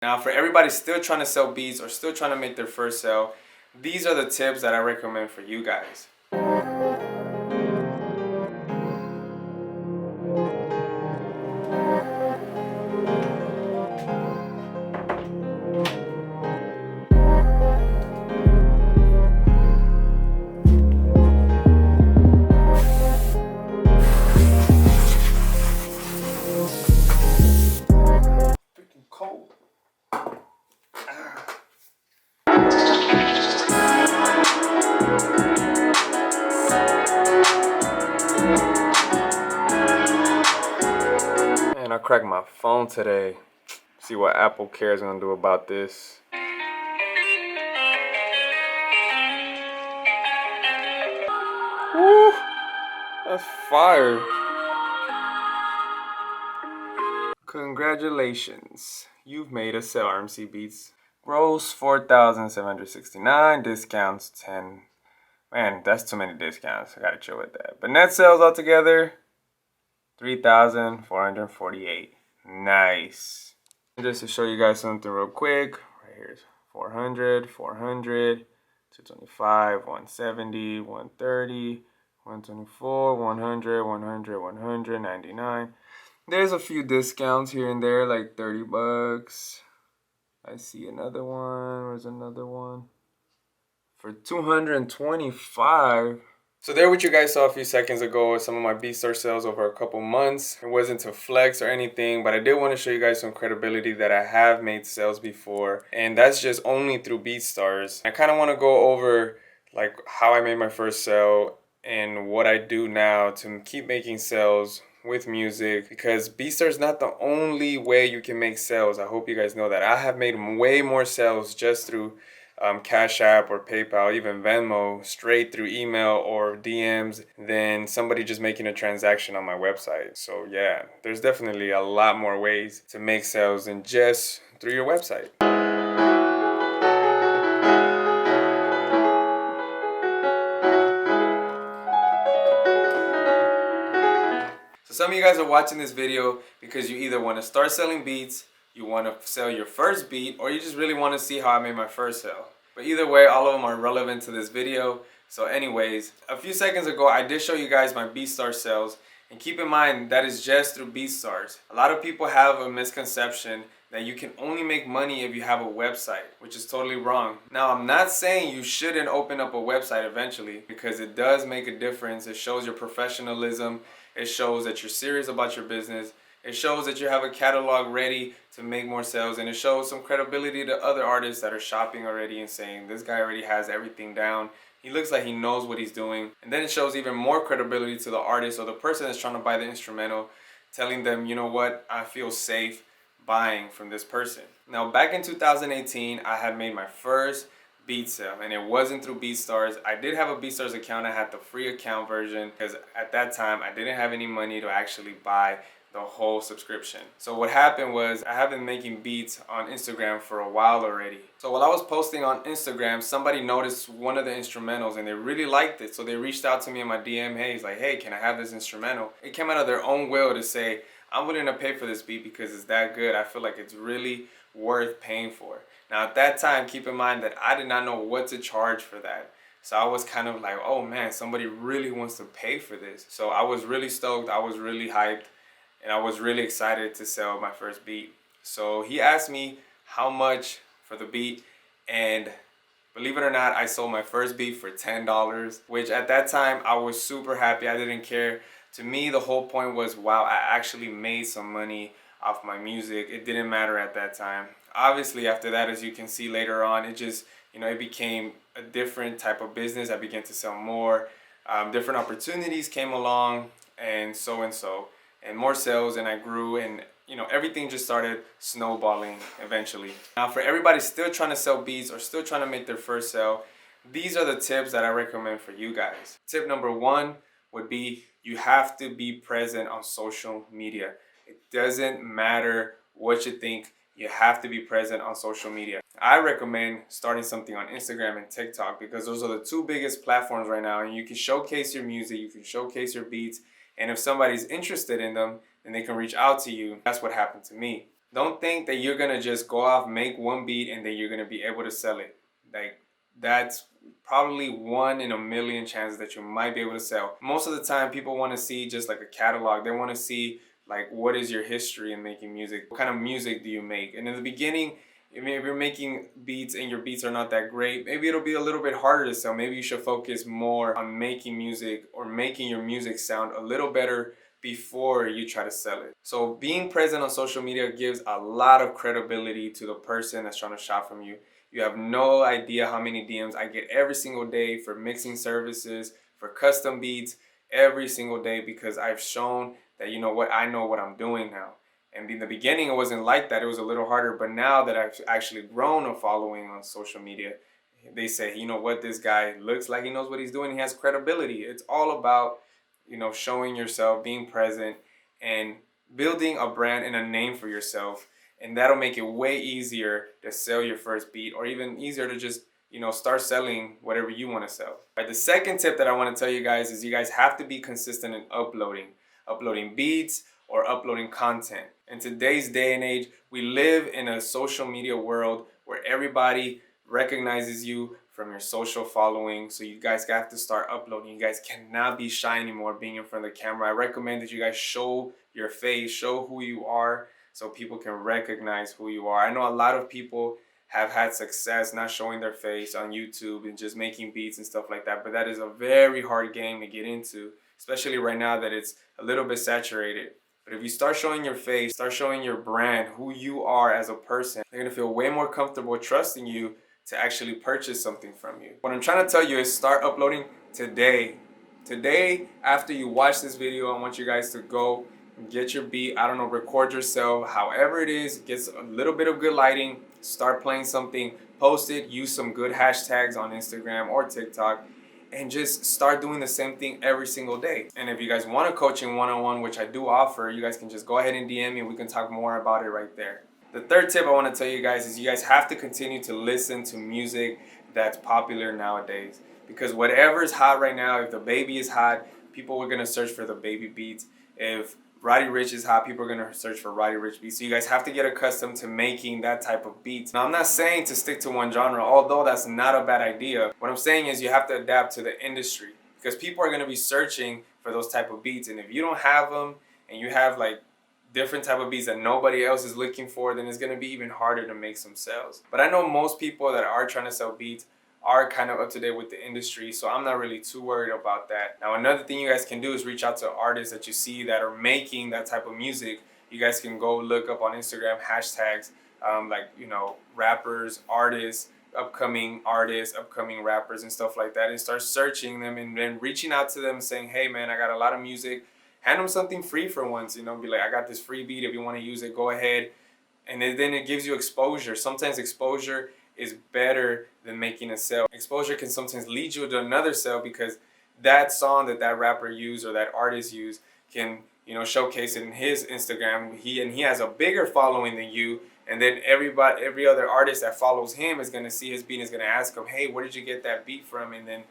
Now for everybody still trying to sell beats or still trying to make their first sale, these are the tips that I recommend for you guys. Freaking cold. Man, I cracked my phone today. See what Apple Care is gonna do about this. Woo! That's fire. Congratulations. You've made a sale, Rmc Beatz. Gross 4,769, discounts 10. Man, that's too many discounts. I gotta chill with that. But net sales altogether, 3,448. Nice. Just to show you guys something real quick, right here's 400, 400, 225, 170, 130, 124, 100, 100, 100, 99. There's a few discounts here and there, like 30 bucks. I see another one. Where's another one? For 225. So there what you guys saw a few seconds ago is some of my Beatstore sales over a couple months. It wasn't to flex or anything, but I did want to show you guys some credibility that I have made sales before, and that's just only through Beatstars. I kind of want to go over like how I made my first sale and what I do now to keep making sales with music, because Beatstore is not the only way you can make sales. I hope you guys know that. I have made way more sales just through Cash App or PayPal, even Venmo, straight through email or DMs than somebody just making a transaction on my website. So yeah, there's definitely a lot more ways to make sales than just through your website. So some of you guys are watching this video because you either want to start selling beats, you want to sell your first beat, or you just really want to see how I made my first sale. But either way, all of them are relevant to this video. So anyways, a few seconds ago, I did show you guys my Beatstar sales. And keep in mind, that is just through Beatstars. A lot of people have a misconception that you can only make money if you have a website, which is totally wrong. Now, I'm not saying you shouldn't open up a website eventually, because it does make a difference. It shows your professionalism. It shows that you're serious about your business. It shows that you have a catalog ready to make more sales, and it shows some credibility to other artists that are shopping already and saying, this guy already has everything down. He looks like he knows what he's doing. And then it shows even more credibility to the artist or the person that's trying to buy the instrumental, telling them, you know what, I feel safe buying from this person. Now, back in 2018, I had made my first beat sale, and it wasn't through Beatstars. I did have a Beatstars account. I had the free account version because at that time I didn't have any money to actually buy the whole subscription. So what happened was, I have been making beats on Instagram for a while already. So while I was posting on Instagram, somebody noticed one of the instrumentals and they really liked it. So they reached out to me in my DM. Hey, he's like, hey, can I have this instrumental? It came out of their own will to say, I'm willing to pay for this beat because it's that good. I feel like it's really worth paying for. Now at that time, keep in mind that I did not know what to charge for that. So I was kind of like, oh man, somebody really wants to pay for this. So I was really stoked. I was really hyped. And I was really excited to sell my first beat. So he asked me how much for the beat, and believe it or not, I sold my first beat for $10, which at that time I was super happy. I didn't care. To me, the whole point was, wow, I actually made some money off my music. It didn't matter at that time. Obviously, after that, as you can see later on, it just, it became a different type of business. I began to sell more. Different opportunities came along, and so. And more sales, and I grew, and everything just started snowballing eventually. Now for everybody still trying to sell beats or still trying to make their first sale, these are the tips that I recommend for you guys. Tip number one would be, you have to be present on social media. It doesn't matter what you think, you have to be present on social media. I recommend starting something on Instagram and TikTok because those are the two biggest platforms right now, and you can showcase your music, you can showcase your beats. And if somebody's interested in them, then they can reach out to you. That's what happened to me. Don't think that you're gonna just go off, make one beat, and then you're gonna be able to sell it. Like, that's probably 1 in a million chances that you might be able to sell. Most of the time, people want to see just like a catalog. They want to see like, what is your history in making music? What kind of music do you make? And in the beginning, I mean, if you're making beats and your beats are not that great, maybe it'll be a little bit harder to sell. Maybe you should focus more on making music or making your music sound a little better before you try to sell it. So being present on social media gives a lot of credibility to the person that's trying to shop from you. You have no idea how many DMs I get every single day for mixing services, for custom beats, every single day, because I've shown that, you know what, I know what I'm doing now. And in the beginning, it wasn't like that. It was a little harder. But now that I've actually grown a following on social media, they say, you know what, this guy looks like he knows what he's doing. He has credibility. It's all about, you know, showing yourself, being present, and building a brand and a name for yourself. And that'll make it way easier to sell your first beat, or even easier to just, you know, start selling whatever you want to sell. All right, the second tip that I want to tell you guys is you guys have to be consistent in uploading beats or uploading content. In today's day and age, we live in a social media world where everybody recognizes you from your social following. So you guys have to start uploading. You guys cannot be shy anymore being in front of the camera. I recommend that you guys show your face, show who you are, so people can recognize who you are. I know a lot of people have had success not showing their face on YouTube and just making beats and stuff like that, but that is a very hard game to get into, especially right now that it's a little bit saturated. But if you start showing your face, start showing your brand, who you are as a person, they're gonna feel way more comfortable trusting you to actually purchase something from you. What I'm trying to tell you is start uploading today. Today, after you watch this video, I want you guys to go and get your beat, I don't know, record yourself, however it is, get a little bit of good lighting, start playing something, post it, use some good hashtags on Instagram or TikTok, and just start doing the same thing every single day. And if you guys want a coaching one-on-one, which I do offer, you guys can just go ahead and DM me and we can talk more about it right there. The third tip I want to tell you guys is you guys have to continue to listen to music that's popular nowadays. Because whatever is hot right now, if the baby is hot, people are going to search for the baby beats. If Roddy Ricch is hot, people are going to search for Roddy Ricch beats. So you guys have to get accustomed to making that type of beats. Now, I'm not saying to stick to one genre, although that's not a bad idea. What I'm saying is you have to adapt to the industry, because people are going to be searching for those type of beats. And if you don't have them and you have like different type of beats that nobody else is looking for, then it's going to be even harder to make some sales. But I know most people that are trying to sell beats are kind of up to date with the industry, so I'm not really too worried about that. Now, another thing you guys can do is reach out to artists that you see that are making that type of music. You guys can go look up on Instagram hashtags, like, you know, rappers, artists, upcoming rappers and stuff like that, and start searching them and then reaching out to them and saying, hey man, I got a lot of music. Hand them something free for once, you know, be like, I got this free beat, if you want to use it, go ahead. And then it gives you exposure. Sometimes exposure is better than making a sale. Exposure can sometimes lead you to another sale, because that song that that rapper used or that artist used can, you know, showcase it in his Instagram. He has a bigger following than you, and then every other artist that follows him is gonna see his beat and is gonna ask him, hey, where did you get that beat from? And then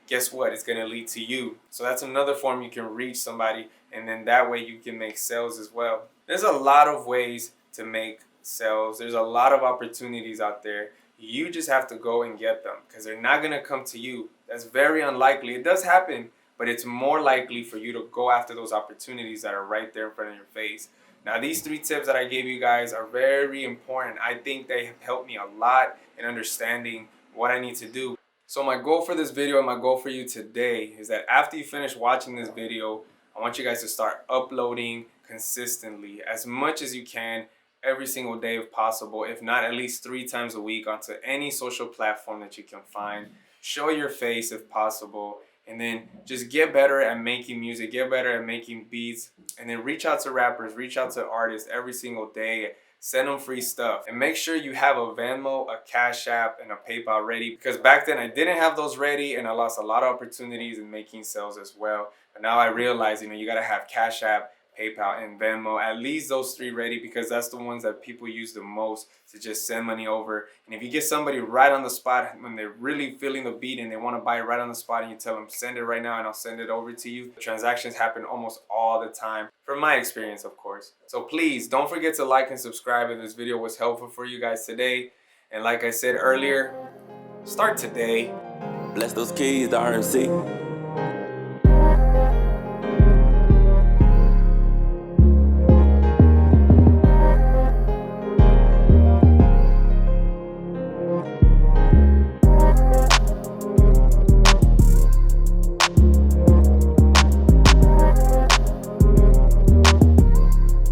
guess what? It's gonna lead to you. So that's another form you can reach somebody, and then that way you can make sales as well. There's a lot of ways to make sales. There's a lot of opportunities out there. You just have to go and get them, because they're not gonna come to you. That's very unlikely. It does happen, but it's more likely for you to go after those opportunities that are right there in front of your face. Now, these 3 tips that I gave you guys are very important. I think they have helped me a lot in understanding what I need to do. So my goal for this video and my goal for you today is that after you finish watching this video, I want you guys to start uploading consistently, as much as you can, every single day if possible, if not at least 3 times a week, onto any social platform that you can find. Show your face if possible, and then just get better at making music, get better at making beats, and then reach out to rappers, reach out to artists every single day. Send them free stuff, and make sure you have a Venmo, a Cash App, and a PayPal ready, because back then I didn't have those ready and I lost a lot of opportunities in making sales as well. But now I realize, you know, you gotta have Cash App, PayPal, and Venmo. At least those three ready, because that's the ones that people use the most to just send money over. And if you get somebody right on the spot when they're really feeling the beat and they want to buy it right on the spot, and you tell them send it right now and I'll send it over to you, the transactions happen almost all the time, from my experience, of course. So please don't forget to like and subscribe if this video was helpful for you guys today. And like I said earlier, start today. Bless those keys to Rmc.